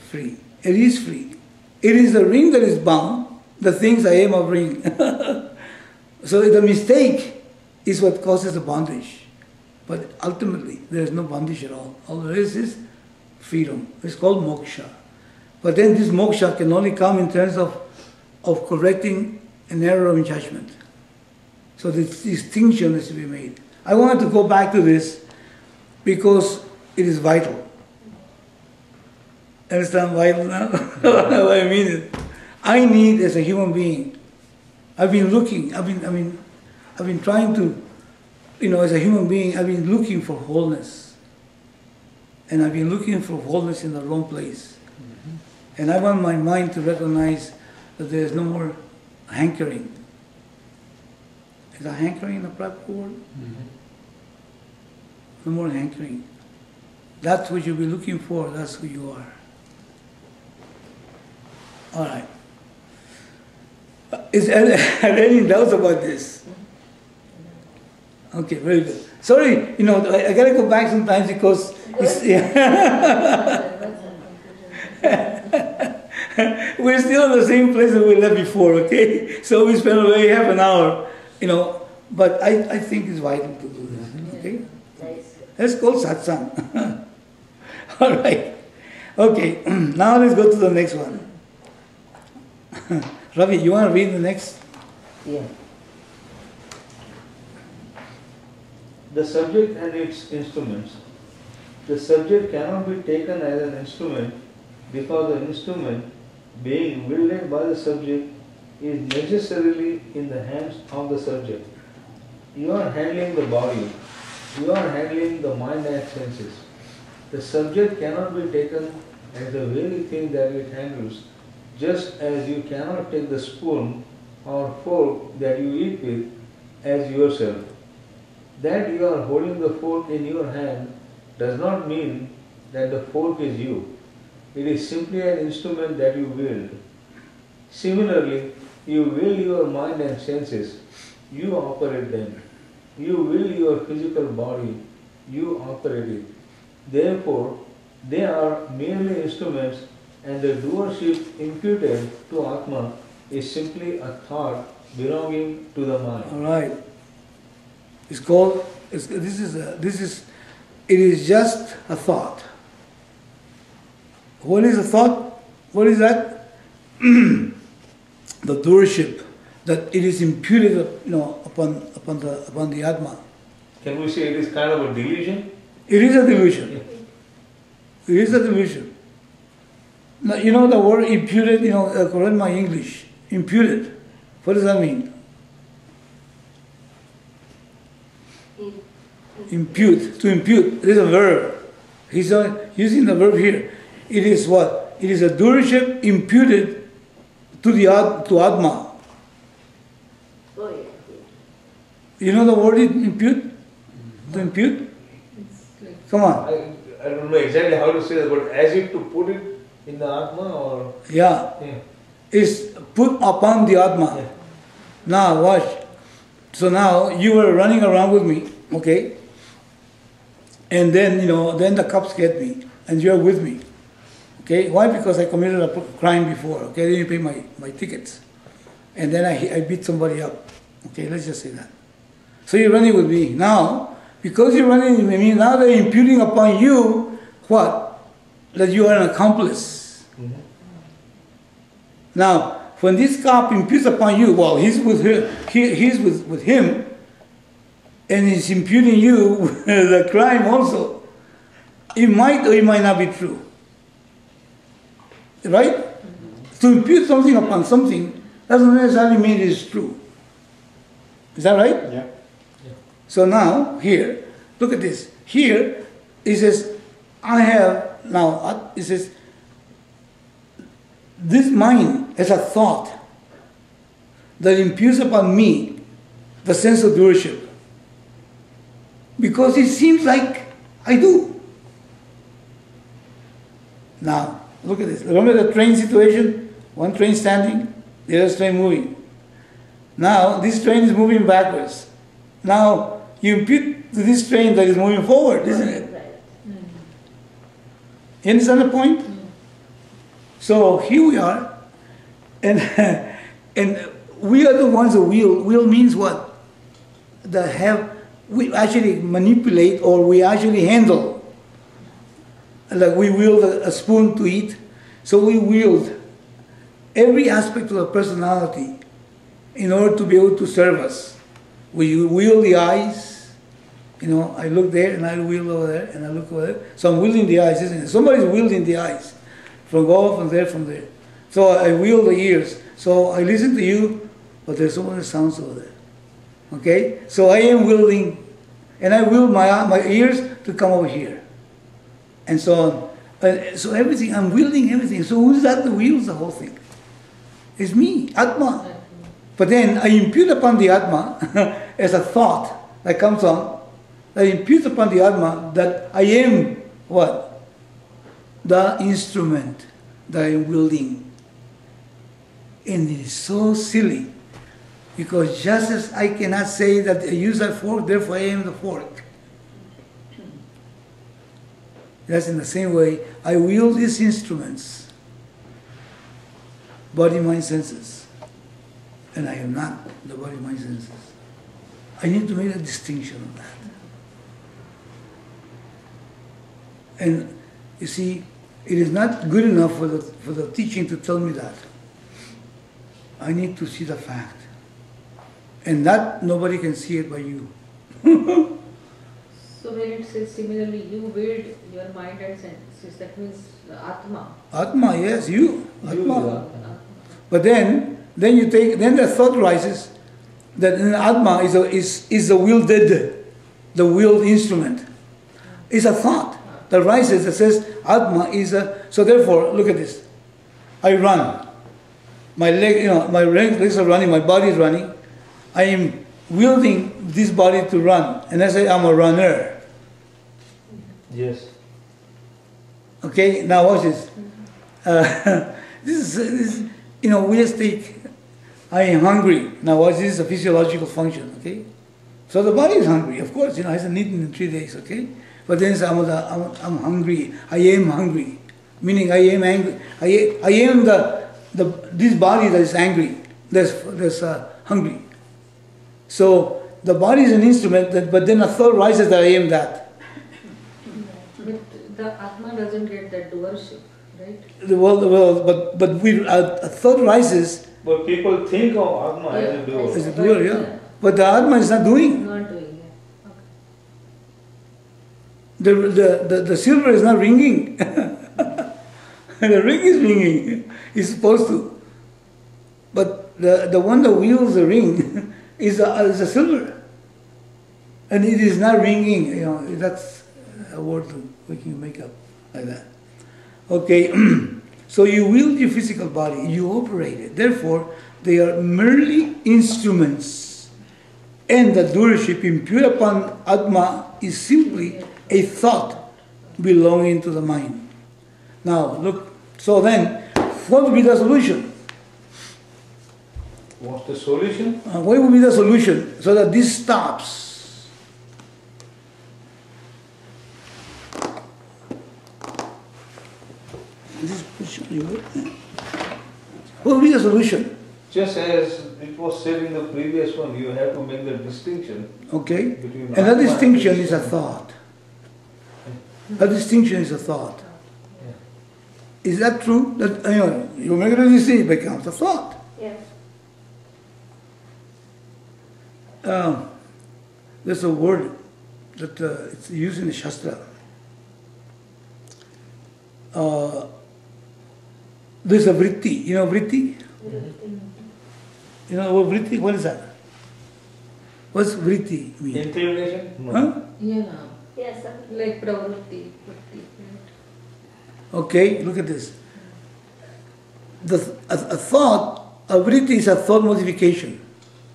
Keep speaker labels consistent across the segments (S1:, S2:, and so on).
S1: free. It is free. It is the ring that is bound, the things I am of ring. So the mistake is what causes the bondage. But ultimately, there is no bondage at all. All there is freedom. It's called moksha. But then this moksha can only come in terms of correcting an error of judgment. So the distinction is to be made. I wanted to go back to this because it is vital. Understand vital now? What I mean is, I need as a human being. I've been looking. I've been trying to, as a human being, I've been looking for wholeness, and I've been looking for wholeness in the wrong place. Mm-hmm. And I want my mind to recognize that there is no more hankering. Is there hankering in the practical world? Mm-hmm. No more hankering. That's what you'll be looking for. That's who you are. All right. Are there any doubts about this? Okay, very good. Sorry, I gotta go back sometimes because it's, we're still in the same place that we left before, okay? So we spent already half an hour, but I think it's vital to do this, okay? That's called satsang. All right. Okay, now let's go to the next one. Ravi, you want to read the next?
S2: Yeah. The subject and its instruments. The subject cannot be taken as an instrument because the instrument, being wielded by the subject, is necessarily in the hands of the subject. You are handling the body. You are handling the mind and senses. The subject cannot be taken as the very thing that it handles, just as you cannot take the spoon or fork that you eat with as yourself. That you are holding the fork in your hand does not mean that the fork is you. It is simply an instrument that you wield. Similarly, you wield your mind and senses, you operate them. You wield your physical body, you operate it. Therefore, they are merely instruments, and the doership imputed to Atma is simply a thought belonging to the mind.
S1: All right. It's called. It is just a thought. What is a thought? What is that? The doership, that it is imputed, upon the Atma.
S2: Can we say it is kind of a delusion?
S1: It is a delusion. It is a delusion. Now, the word imputed, correct my English. Imputed. What does that mean? Impute. To impute. It is a verb. He's using the verb here. It is what? It is a doership imputed to Atma.
S3: Oh, yeah.
S1: You know the word impute? Mm-hmm. To impute? Come on.
S2: I don't know exactly how to say that, but as if to put it in the Atma or...
S1: Yeah. Is put upon the Atma. Yeah. Now watch. So now you were running around with me, okay? And then, then the cops get me and you're with me. Okay? Why? Because I committed a crime before, okay? I didn't pay my tickets. And then I beat somebody up. Okay, let's just say that. So you're running with me. Now, because you're running with me, now they're imputing upon you what? That you are an accomplice. Mm-hmm. Now, when this cop imputes upon you, well, he's with her, he's with him, and he's imputing you the crime also. It might or it might not be true. Right? Mm-hmm. To impute something upon something doesn't necessarily mean it is true. Is that right?
S4: Yeah.
S1: So now, here, look at this. Here, it says, it says, this mind is a thought that imputes upon me the sense of doership. Because it seems like I do. Now, look at this. Remember the train situation? One train standing, the other train moving. Now, this train is moving backwards. Now, you impute to this train that is moving forward, isn't it?
S3: Right.
S1: You understand the point? So here we are, and and we are the ones who wield. Will means what? We actually manipulate or we actually handle. Like we wield a spoon to eat, so we wield every aspect of the personality in order to be able to serve us. We wield the eyes. I look there and I wield over there and I look over there. So I'm wielding the eyes, isn't it? Somebody's wielding the eyes. From there. So I wield the ears. So I listen to you, but there's so many sounds over there. Okay? So I am wielding, and I wield my ears to come over here. And so on. So everything, I'm wielding everything. So who's that that wields the whole thing? It's me, Atma. But then I impute upon the Atma as a thought that comes on. I impute upon the Atma that I am what? The instrument that I am wielding. And it is so silly. Because just as I cannot say that I use that fork, therefore I am the fork. That's in the same way, I wield these instruments, body, mind, senses. And I am not the body, mind, senses. I need to make a distinction of that. And you see, it is not good enough for the teaching to tell me that. I need to see the fact. And that nobody can see it but you.
S3: So when it says similarly, you wield your mind and senses, that means Atma.
S1: Atma, yes, you. Atma.
S3: Atma.
S1: But then the thought rises that an Atma is the wielded instrument. It's a thought that rises that says Atma is a. So therefore, look at this. I run. My legs are running. My body is running. I am wielding this body to run, and I say I'm a runner.
S2: Yes.
S1: Okay. Now watch this. This is we just take. I am hungry. Now watch this is a physiological function. Okay. So the body is hungry. Of course, it hasn't eaten in 3 days. Okay. But then I'm hungry. I am hungry, meaning I am angry. I am this body that is angry. That's hungry. So the body is an instrument, but then a thought rises that I am that.
S3: But the Atma doesn't get that doership, right?
S1: But a thought rises.
S2: But people think of Atma as a doer.
S1: As a doer, yeah. But the Atma is not doing.
S3: Not doing, yeah. Okay.
S1: The silver is not ringing. The ring is ringing. It's supposed to. But the one that wields the ring is a silver. And it is not ringing. That's a word we can make up like that. Okay. So you wield your physical body. You operate it. Therefore, they are merely instruments. And the doership imputed upon Atma is simply a thought belonging to the mind. Now, look, so then, what would be the solution?
S2: What's the solution?
S1: What would be the solution so that this stops? What would be the solution?
S2: Just as it was said in the previous one, you have to make the distinction.
S1: Okay.
S2: Between
S1: And that distinction is a thought. That distinction is a thought.
S2: Yeah.
S1: Is that true? That you make a distinction, it becomes a thought.
S3: Yes.
S1: There's a word that it's used in the Shastra. There's a vritti. You know vritti? You know what vritti? What is that? What's vritti mean?
S2: Inclination? No.
S1: Huh?
S3: Yeah.
S4: Yes,
S3: Like pravrutti. Vritti,
S1: Okay, look at this. A thought, a vritti is a thought modification.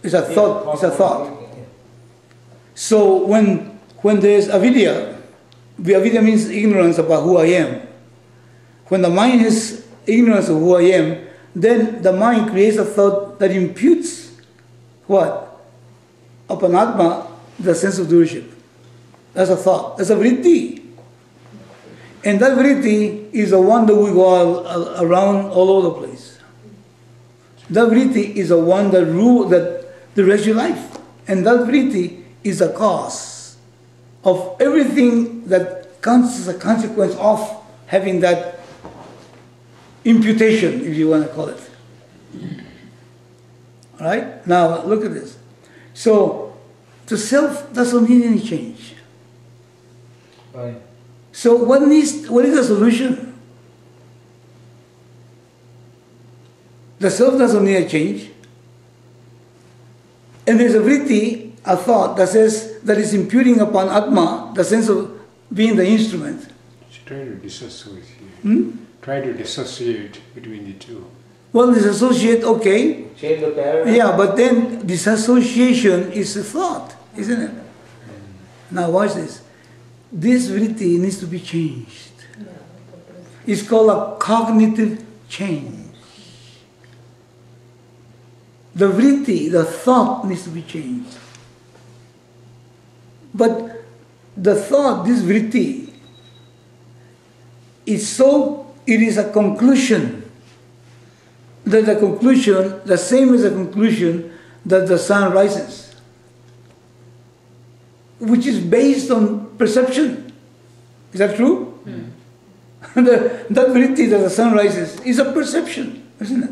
S1: It's a thought. It's a thought. So when there's avidya means ignorance about who I am. When the mind has ignorance of who I am, then the mind creates a thought that imputes what? Upon Atma, the sense of doership. That's a thought. That's a vritti. And that vritti is the one that we go around all over the place. That vritti is the one that directs your life. And that vritti is the cause of everything that comes as a consequence of having that imputation, if you want to call it. All right? Now, look at this. So, the self doesn't need any change.
S2: Right.
S1: So, what is the solution? The self doesn't need a change. And there's a vritti, a thought, that says, that is imputing upon Atma the sense of being the instrument.
S4: Try to dissociate.
S1: Hmm?
S4: Try to dissociate between the two.
S1: Well, disassociate, okay.
S2: Change the paradigm.
S1: Yeah, but then disassociation is a thought, isn't it? Now watch this. This vritti needs to be changed. It's called a cognitive change. The vritti, the thought, needs to be changed. But the thought, this vritti, it is a conclusion. That the conclusion, the same as the conclusion that the sun rises, which is based on perception. Is that true? That vritti that the sun rises is a perception, isn't it?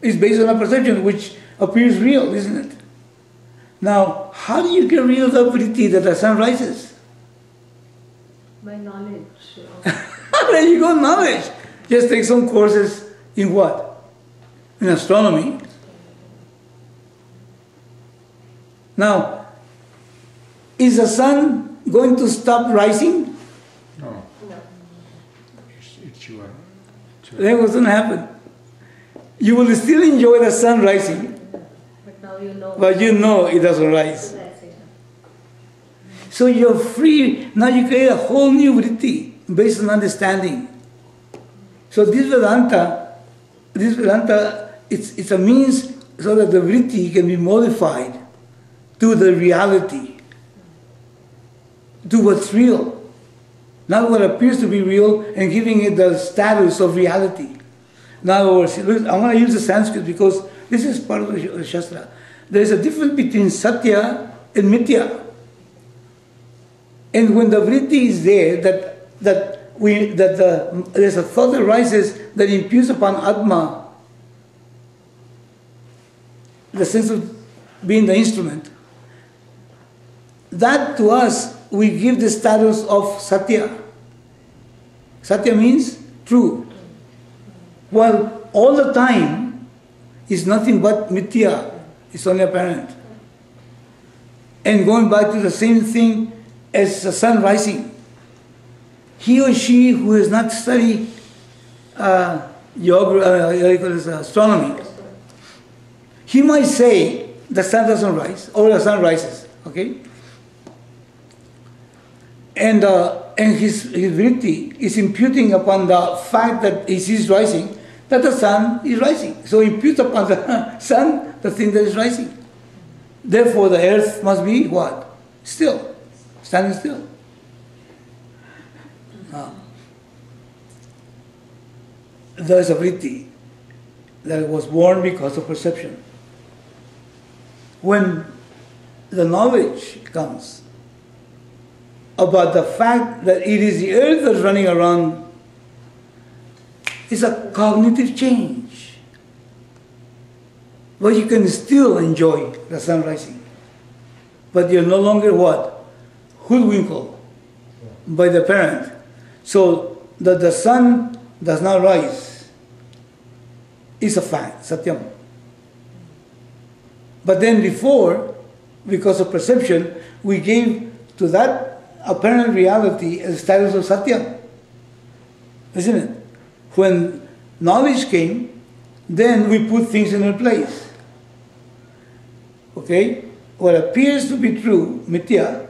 S1: It's based on a perception which appears real, isn't it? Now, how do you get rid of the vritti that the sun rises?
S3: By knowledge.
S1: There you go, knowledge. Just take some courses in what? In astronomy. Now, is the sun going to stop rising?
S4: No.
S3: No.
S4: It's your.
S1: That wasn't happen. You will still enjoy the sun rising,
S3: But now you know.
S1: but you know it doesn't rise.
S3: That's it.
S1: So you're free. Now you create a whole new vritti based on understanding. So this Vedanta, it's a means so that the vritti can be modified to the reality, to what's real. Not what appears to be real and giving it the status of reality. Now, I want to use the Sanskrit because this is part of the Shastra. There is a difference between Satya and Mithya. And when the vritti is there, there's a thought that rises that imputes upon Atma the sense of being the instrument. That to us, we give the status of Satya. Satya means true. While all the time is nothing but Mithya, it's only apparent. And going back to the same thing as the sun rising. He or she who has not studied astronomy, he might say the sun doesn't rise or the sun rises, okay? And his vritti is imputing upon the fact that he sees rising that the sun is rising. So impute upon the sun the thing that is rising. Therefore the earth must be what? Still. Standing still. There is a vritti that was born because of perception. When the knowledge comes about the fact that it is the earth that's running around, it's a cognitive change. But you can still enjoy the sun rising. But you're no longer what? Hoodwinkled by the parent. So that the sun does not rise is a fact, satyam. But then before, because of perception, we gave to that apparent reality a status of satyam. Isn't it? When knowledge came, then we put things in their place. Okay? What appears to be true, mithya,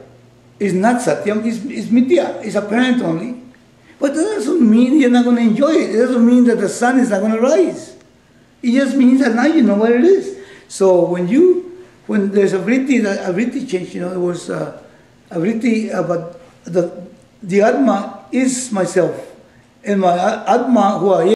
S1: is not satyam, is mithya, is apparent only. But that doesn't mean you're not going to enjoy it. It doesn't mean that the sun is not going to rise. It just means that now you know what it is. So when there's a vritti change, there was a vritti about the Atma is myself, and my Atma, who I